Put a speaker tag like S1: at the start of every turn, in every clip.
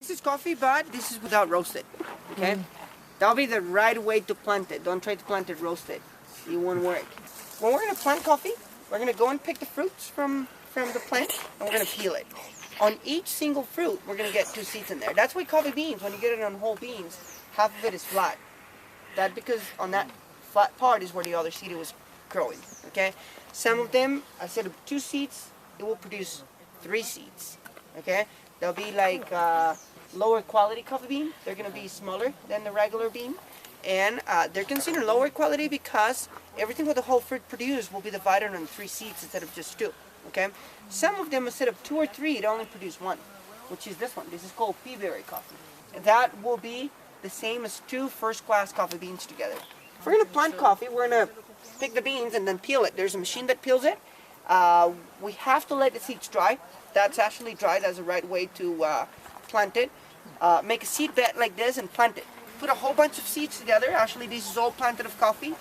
S1: This is coffee, but this is without roasted, okay? That'll be the right way to plant it. Don't try to plant it roasted. It won't work. When we're gonna plant coffee, we're gonna go and pick the fruits from the plant, and we're gonna peel it. On each single fruit, we're gonna get 2 seeds in there. That's why coffee beans, when you get it on whole beans, half of it is flat. That's because on that flat part is where the other seed was growing, okay? Some of them, instead of 2 seeds, it will produce 3 seeds, okay? They'll be like lower quality coffee bean. They're gonna be smaller than the regular bean. And they're considered lower quality because everything what the whole fruit produce will be divided on 3 seeds instead of just 2, okay? Some of them, instead of 2 or 3, it only produce 1, which is this one. This is called pea berry coffee. That will be the same as 2 first-class coffee beans together. If we're gonna plant coffee, we're gonna pick the beans and then peel it. There's a machine that peels it. We have to let the seeds dry. That's actually dry. That's the right way to plant it. Make a seed bed like this and plant it. Put a whole bunch of seeds together. Actually, this is all planted of coffee.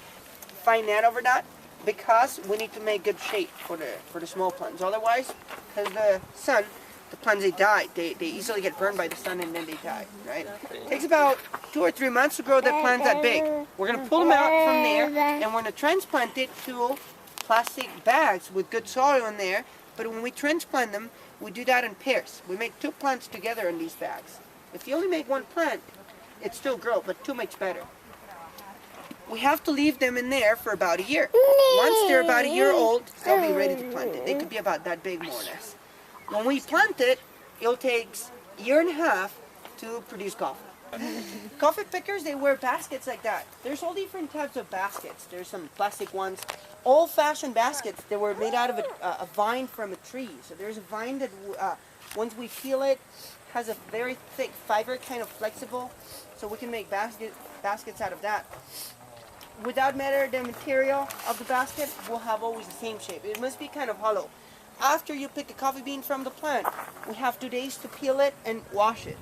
S1: Fine net over that, because we need to make good shade for the small plants. Otherwise, because the sun, the plants, they die. They easily get burned by the sun and then they die, right? It takes about 2 or 3 months to grow the plants that big. We're going to pull them out from there, and we're going to transplant it to plastic bags with good soil in there. But when we transplant them, we do that in pairs. We make 2 plants together in these bags. If you only make 1 plant, it still grows, but 2 makes better. We have to leave them in there for about a year. Once they're about a year old, they'll be ready to plant it. They could be about that big, more or less. When we plant it, it'll take a year and a half to produce coffee. Coffee pickers, they wear baskets like that. There's all different types of baskets. There's some plastic ones. Old-fashioned baskets, they were made out of a vine from a tree. So there's a vine that, once we peel it, has a very thick fiber, kind of flexible, so we can make baskets out of that. Without matter the material of the basket, will have always the same shape. It must be kind of hollow. After you pick a coffee bean from the plant, we have 2 days to peel it and wash it.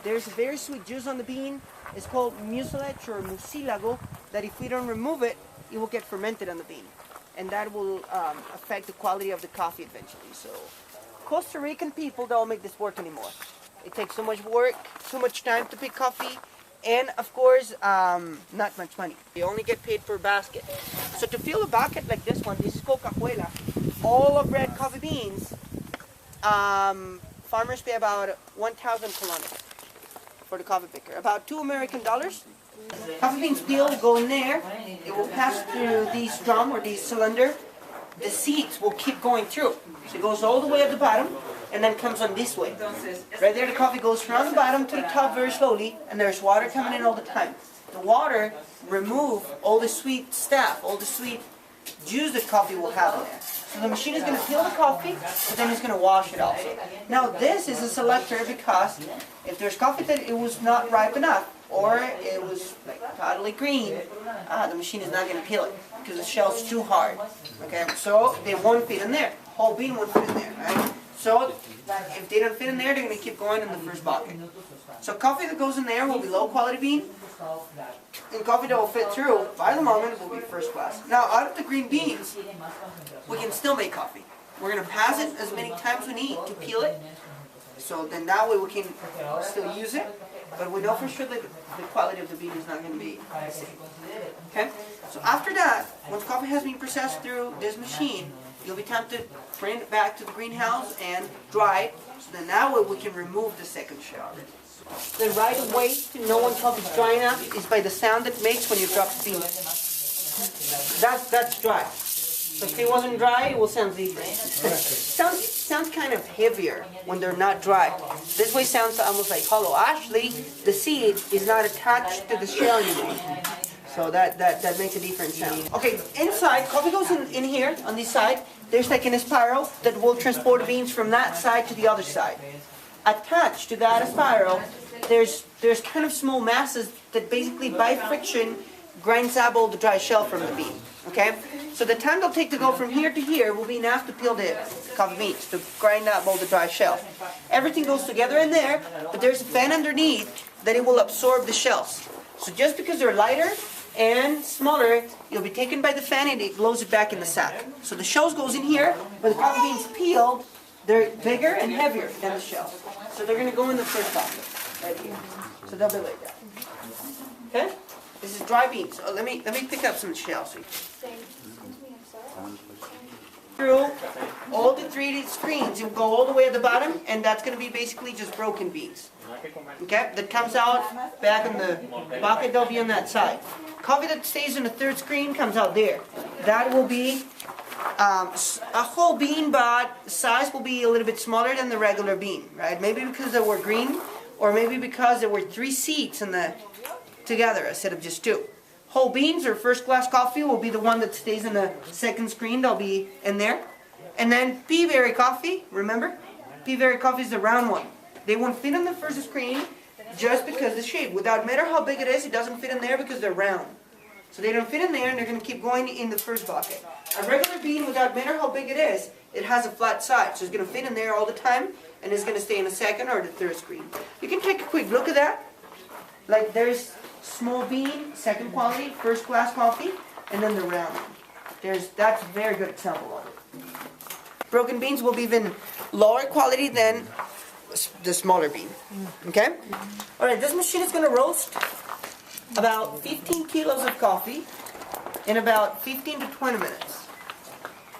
S1: There's a very sweet juice on the bean. It's called mucilage or mucilago, that if we don't remove it, it will get fermented on the bean. And that will affect the quality of the coffee eventually. So Costa Rican people don't make this work anymore. It takes so much work, so much time to pick coffee, and of course, not much money. You only get paid per basket. So to fill a bucket like this one, this is called cajuela, all of red coffee beans, farmers pay about 1,000 colones for the coffee picker, about $2 American. Coffee beans peeled, go in there, it will pass through this drum or this cylinder. The seeds will keep going through. So it goes all the way at the bottom and then comes on this way. Right there the coffee goes from the bottom to the top very slowly, and there's water coming in all the time. The water removes all the sweet stuff, all the sweet juice that coffee will have in there. So the machine is going to peel the coffee, but then it's going to wash it also. Now this is a selector because if there's coffee that it was not ripe enough, or it was like totally green, the machine is not going to peel it because the shell's too hard. Okay, so they won't fit in there. Whole bean won't fit in there, right? So if they don't fit in there, they're going to keep going in the first bucket. So coffee that goes in there will be low quality bean, and coffee that will fit through by the moment will be first class. Now out of the green beans, we can still make coffee. We're going to pass it as many times as we need to peel it, so then that way we can still use it. But we know for sure that the quality of the bean is not going to be the same. Okay? So after that, once coffee has been processed through this machine, it'll be time to bring it back to the greenhouse and dry it. So then that way we can remove the second shell. The right way to know when coffee is dry enough is by the sound it makes when you drop the bean. That's dry. So if it wasn't dry, it will sound different. sounds kind of heavier when they're not dry. This way sounds almost like hollow. Actually, the seed is not attached to the shell anymore. So that makes a different sound. Okay, inside, coffee goes in here, on this side. There's like an spiral that will transport the beans from that side to the other side. Attached to that spiral, there's kind of small masses that basically by friction grinds up all the dry shell from the bean. Okay? So the time they'll take to go from here to here will be enough to peel the coffee beans, to grind up all the dry shell. Everything goes together in there, but there's a fan underneath that it will absorb the shells. So just because they're lighter and smaller, it'll be taken by the fan and it blows it back in the sack. So the shells goes in here, but the coffee beans peeled, They're bigger and heavier than the shells. So they're going to go in the first bucket, right here. So they'll be like that. Okay? This is dry beans. Oh, let me pick up some shells. Through all the 3D screens, you'll go all the way at the bottom, and that's going to be basically just broken beans. Okay? That comes out back in the bucket. They'll be on that side. Coffee that stays in the third screen comes out there. That will be a whole bean, but size will be a little bit smaller than the regular bean, right? Maybe because they were green, or maybe because there were 3 seeds in the together instead of just 2. Whole beans or first class coffee will be the one that stays in the second screen. They'll be in there. And then pea berry coffee, remember? Pea berry coffee is the round one. They won't fit on the first screen just because of the shape. Without matter how big it is, it doesn't fit in there because they're round. So they don't fit in there, and they're going to keep going in the first bucket. A regular bean, without matter how big it is, it has a flat side. So it's going to fit in there all the time, and it's going to stay in the second or the third screen. You can take a quick look at that. Like there's small bean, second quality, first class coffee, and then the round one. That's a very good example of it. Broken beans will be even lower quality than the smaller bean. Okay? Alright, this machine is going to roast about 15 kilos of coffee in about 15 to 20 minutes.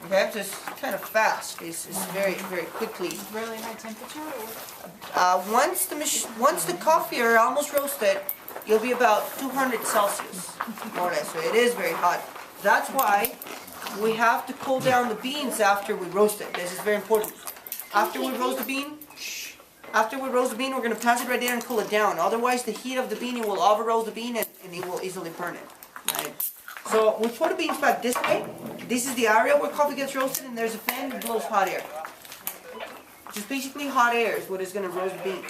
S1: Okay, so it's kind of fast. It's very, very quickly.
S2: Really high temperature?
S1: Once the coffee are almost roasted, you'll be about 200 Celsius, more or less. So it is very hot. That's why we have to cool down the beans after we roast it. This is very important. After we roast the bean, we're going to pass it right there and cool it down. Otherwise, the heat of the bean, it will over roast the bean and it will easily burn it. Right? So we put the beans back this way. This is the area where coffee gets roasted, and there's a fan that blows hot air. Just basically hot air is what is going to roast the bean.